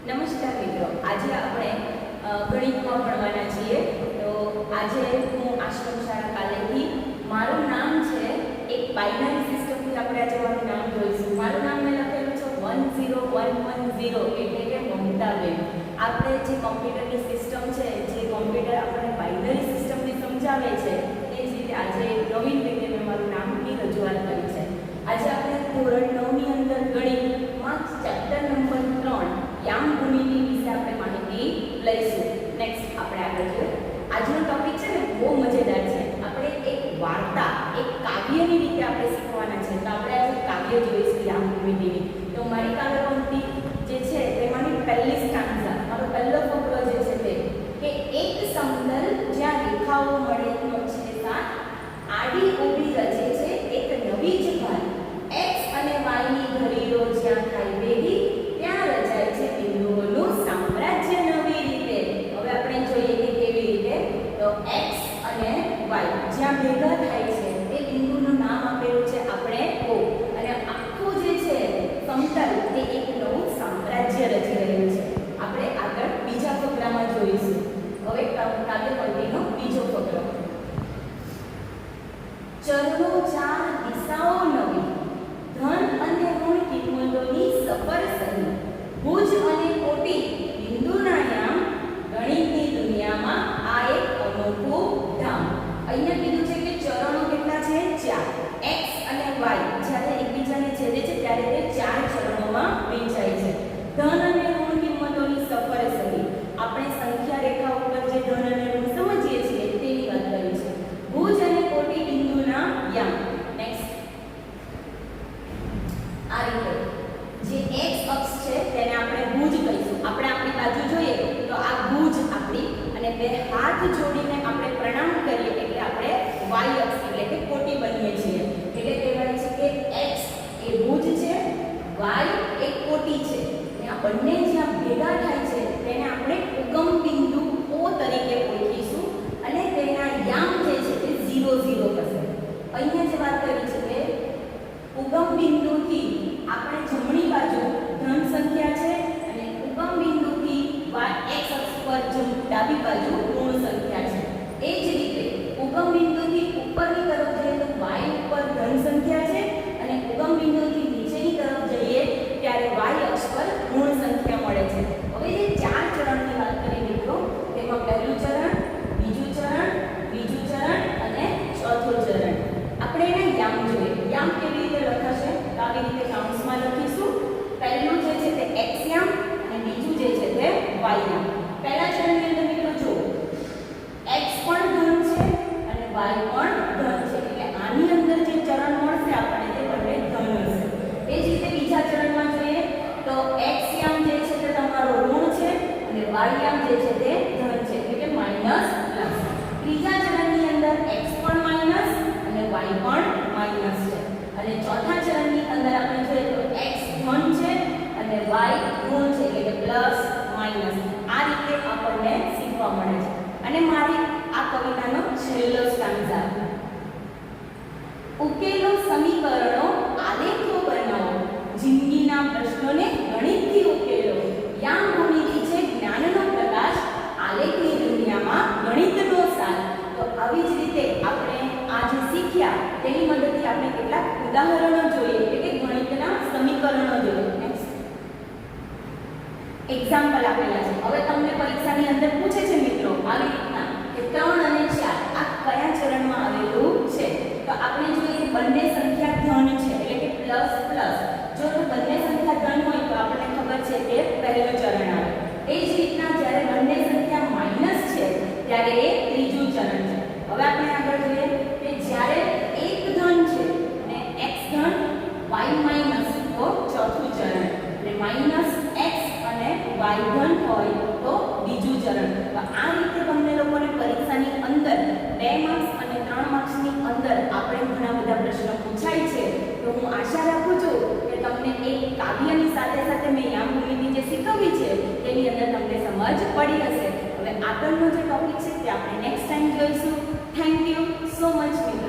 નમસ્કાર મિત્રો, આજે આપણે ગણિતમાં ભણવાના છીએ. તો આજે હું આશ્રમ શાળા કાલેથી મારું નામ છે એક બાઇનરી સિસ્ટમથી આપણે આજે મારું નામ જોઈશું. મારું નામ મેં લખેલું છે 10110 એટલે કે મમતાબેન. આપણે જે કોમ્પ્યુટરની સિસ્ટમ છે, જે કોમ્પ્યુટર આપણને બાઇનરી સિસ્ટમથી સમજાવે છે, એ જ રીતે આજે નવીન રીતે મેં મારું નામની રજૂઆત કરી છે. આજે આપણે ધોરણ 9ની અંદર ગણિતમાં ચેપ્ટર નંબર 3 યામ ભૂમિતિ વિશે આપણે માહિતી લઈશું. નેક્સ્ટ આપણે આગળ જોઈએ. આજનો ટોપિક છે ને બહુ મજેદાર છે. આપણે એક વાર્તા, એક કાવ્યની રીતે આપણે શીખવાના છે. તો આપણે આજે કાવ્ય જોઈશું યામ ભૂમિતિની. તો મારી કાવ્ય પંક્તિ જે છે તેમાંની પહેલી સ્ટાન્ઝા, મારો પહેલો ફકરો જે છે તે કે એક સમતલ જ્યાં રેખાઓ મળે છે સાત, આડી ઊભી રચે છે એક નવી જ ભાત, x અને y ની ઘડીઓ જ્યાં થાય ભેગી ત્યાં રચાય છે બિંદુઓનું સામ્રાજ્ય નવી રીતે. હવે આપણે જોઈએ કે કેવી રીતે. તો x અને y જ્યાં ભેગા થાય છે તે બિંદુનું નામ આપેલું છે આપણે O, અને આખું જે છે સમતલ તે એક નવું સામ્રાજ્ય રચી રહ્યું છે. આપણે આગળ બીજા ફકરામાં જોઈશું. હવે કાવ્ય પંક્તિનો બીજો ફકરો. ચરણો ચાર દિશાઓ નવી, ધન અને ઋણ કિંમતોની સફર સહી, ભુજ અને કોટી બિંદુના યામ, ગણિતની દુનિયામાં આ એક અનોખું ધામ. અહીંયા કીધું છે કે ચરણો કેટલા છે? 4. x અને y જ્યારે એકબીજાને છેદે છે ત્યારે તે 4 ચરણોમાં વહેંચાય છે. ધન અને ઋણ કિંમતોની સફર સહી, આપણે સંખ્યા રેખા ઉપર જે ધન અને ઋણ સમજીએ છીએ તેની વાત કરી છે. ભુજ અને કોટી બિંદુના યામ. નેક્સ્ટ આ રીતે જે x અક્ષ છે તેને આપણે ભુજ કહીશું. આપણે આપણી બાજુ જોઈએ તો આ ભુજ આપણી, અને બે હાથ જોડીને આપણે પ્રણામ કરીએ એટલે આપણે y અક્ષ એટલે કે કોટી બનીએ છીએ. એટલે કહેવાય છે કે x એ ભુજ છે, y એ કોટી છે. અને આ બંને જ્યાં ભેગા થાય છે તેને આપણે ઉગમ બિંદુ O તરીકે ઓળખીશું, અને તેના યામ જે છે તે 0 0 હશે. અહીંયા જે વાત કરી છે કે ઉગમ બિંદુથી આપણે જમણી બાજુ ધન સંખ્યા છે, અને ઉગમ બિંદુથી x અક્ષ પર ડાબી બાજુ ઋણ સંખ્યા છે. એ જ રીતે ઉગમ બિંદુથી ઉપરની તરફ જઈએ તો y ઉપર ધન સંખ્યા છે, અને ઉગમ બિંદુથી નીચેની તરફ જઈએ ત્યારે y અક્ષ પર ઋણ સંખ્યા મળે છે. હવે જે 4 ચરણની વાત કરી મિત્રો, તેમાં પહેલું ચરણ, બીજું ચરણ, ત્રીજું ચરણ અને ચોથું ચરણ. આપણે એના યામ જોઈએ. યામ કેવી રીતે લખાશે? તો આવી રીતે કાઉન્સમાં લખીશું. પહેલું જે છે તે x યામ, અને બીજું જે છે તે y યામ. પહેલા ચરણની અંદર મિત્રો જો x પણ ધન છે અને y પણ ધન છે, એટલે આની અંદર જે ચરણ મળશે આપણને તે બંને ધન હશે. એ જ રીતે બીજા ચરણમાં જોઈએ તો x યામ જે છે તે તમારો ઋણ છે, અને y યામ જે છે તે ધન છે, એટલે કે માઈનસ પ્લસ. ત્રીજા ચરણની અંદર x પણ માઈનસ અને y પણ માઈનસ છે, અને ચોથા ચરણની અંદર આપણે જોઈએ તો x ધન છે અને y ઋણ છે, એટલે કે પ્લસ માઈનસ. આ રીતે આપણને શીખવા મળે છે. અને મારી આ કવિતાનો છેલ્લો સ્ટાન્ઝા. ઉકેલો સમીકરણો આલેખો બનાવો, જિંદગીના પ્રશ્નોને ગણિતથી ઉકેલો, યામ ભૂમિતિ છે જ્ઞાનનો પ્રકાશ, આલેખની દુનિયામાં ગણિતનો સાર. તો આવી જ રીતે આપણે આ જે શીખ્યા તેની મદદથી આપણે કેટલાક ઉદાહરણો જોઈએ, એટલે કે ગણિતના સમીકરણો જોઈએ. નેક્સ્ટ એક્ઝામ્પલ આપેલા છે. હવે તમને પરીક્ષાની અંદર પૂછે છે મિત્રો આવી રીતના કે 3 અને 4 આ કયા ચરણમાં આવેલું છે? તો આપણે જોઈએ બંને સંખ્યા ધન છે, એટલે કે પ્લસ પ્લસ. જો બંને સંખ્યા ધન હોય તો આપણને ખબર છે કે પહેલું ચરણ આવે. એ જ રીતના જ્યારે બંને સંખ્યા માઈનસ છે ત્યારે એ ત્રીજું ચરણ છે. હવે આપણે આગળ જોઈએ કે જ્યારે એક ધન છે અને x ધન y માઈનસ તો ચોથું ચરણ, અને માઈનસ x અને y ધન હોય તો બીજું ચરણ. તો આ રીતે તમને લોકોને પરીક્ષાની અંદર 2 માર્ક્સ અને 3 માર્ક્સની અંદર આપણે ઘણા બધા પ્રશ્નો પૂછાય છે. તો હું આશા રાખું છું કે તમને એક કાવ્યની સાથે સાથે મેં યામ ભૂમિતિ જે શીખવી છે તેની અંદર તમને સમજ પડી હશે. હવે આગળનો જે ટોપિક છે તે આપણે નેક્સ્ટ ટાઈમ જોઈશું. થેન્ક યુ સો મચ મિત્રો.